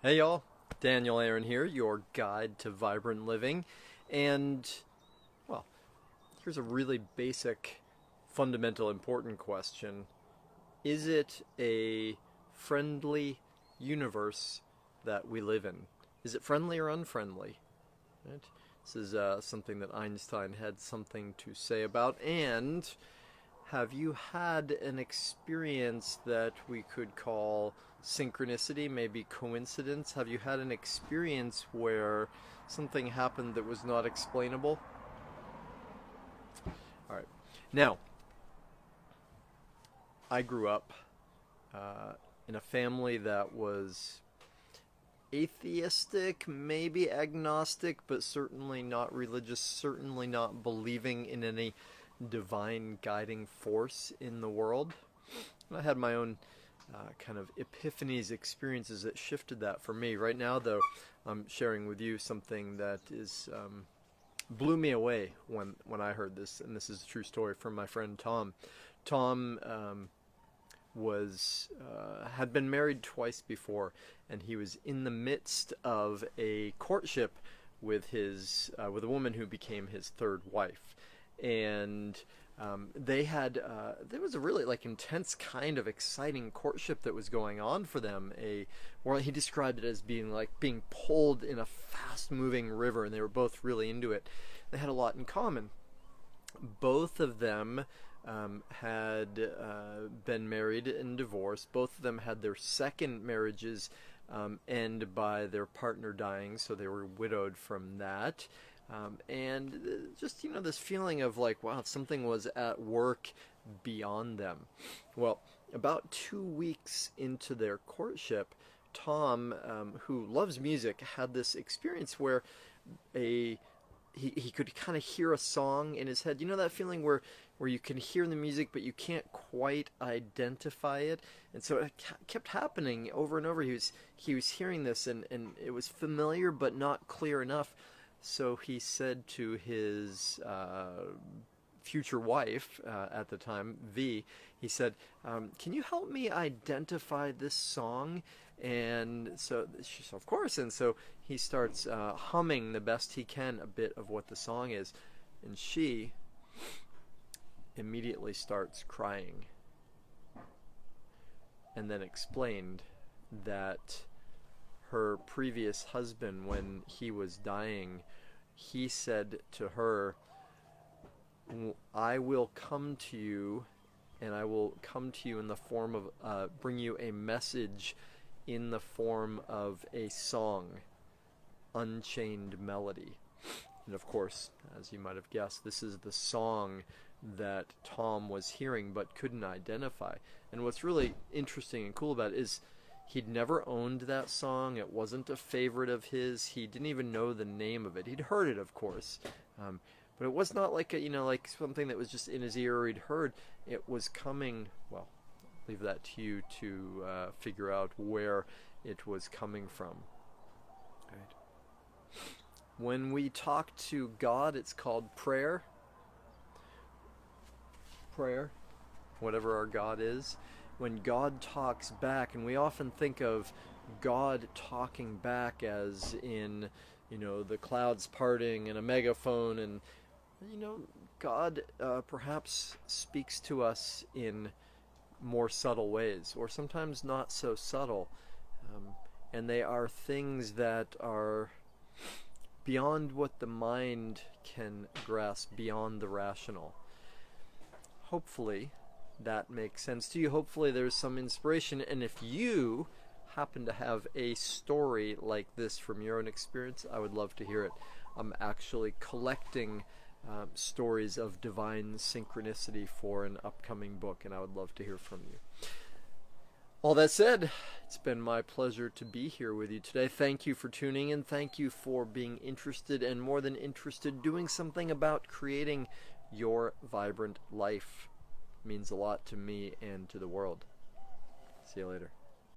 Hey y'all, Daniel Aaron here, your guide to vibrant living. And, well, here's a really basic, fundamental, important question. Is it a friendly universe that we live in? Is it friendly or unfriendly? Right? This is something that Einstein had something to say about. And have you had an experience that we could call synchronicity, maybe coincidence? Have you had an experience where something happened that was not explainable? All right. Now, I grew up in a family that was atheistic, maybe agnostic, but certainly not religious, certainly not believing in any divine guiding force in the world. And I had my own kind of epiphanies, experiences that shifted that for me. Right now, though, I'm sharing with you something that is blew me away when I heard this, and this is a true story from my friend Tom. Tom was had been married twice before, and he was in the midst of a courtship with a woman who became his third wife. And they had there was a really intense kind of exciting courtship that was going on for them. Well, he described it as being like being pulled in a fast moving river, and they were both really into it. They had a lot in common. Both of them had been married and divorced. Both of them had their second marriages end by their partner dying, so they were widowed from that. And just, this feeling of like, wow, something was at work beyond them. Well, about 2 weeks into their courtship, Tom, who loves music, had this experience where he could kind of hear a song in his head. You know that feeling where you can hear the music but you can't quite identify it? And so it kept happening over and over. He was hearing this, and it was familiar but not clear enough. So he said to his future wife at the time, V, he said, can you help me identify this song? And so she said, of course. And so he starts humming the best he can a bit of what the song is. And she immediately starts crying. And then explained that her previous husband, when he was dying, he said to her, I will come to you, and I will come to you in the form of, bring you a message in the form of a song, Unchained Melody. And of course, as you might have guessed, this is the song that Tom was hearing but couldn't identify. And what's really interesting and cool about it is he'd never owned that song. It wasn't a favorite of his. He didn't even know the name of it. He'd heard it, of course, but it was not like like something that was just in his ear or he'd heard. It was coming. Well, I'll leave that to you to figure out where it was coming from. Right. When we talk to God, it's called prayer. Prayer, whatever our God is. When God talks back, and we often think of God talking back as in, the clouds parting and a megaphone, and, God perhaps speaks to us in more subtle ways, or sometimes not so subtle. And they are things that are beyond what the mind can grasp, beyond the rational. Hopefully that makes sense to you. Hopefully there's some inspiration, and if you happen to have a story like this from your own experience, I would love to hear it. I'm actually collecting stories of divine synchronicity for an upcoming book, and I would love to hear from you. All that said, it's been my pleasure to be here with you today. Thank you for tuning in. Thank you for being interested, and more than interested, doing something about creating your vibrant life. It means a lot to me and to the world. See you later.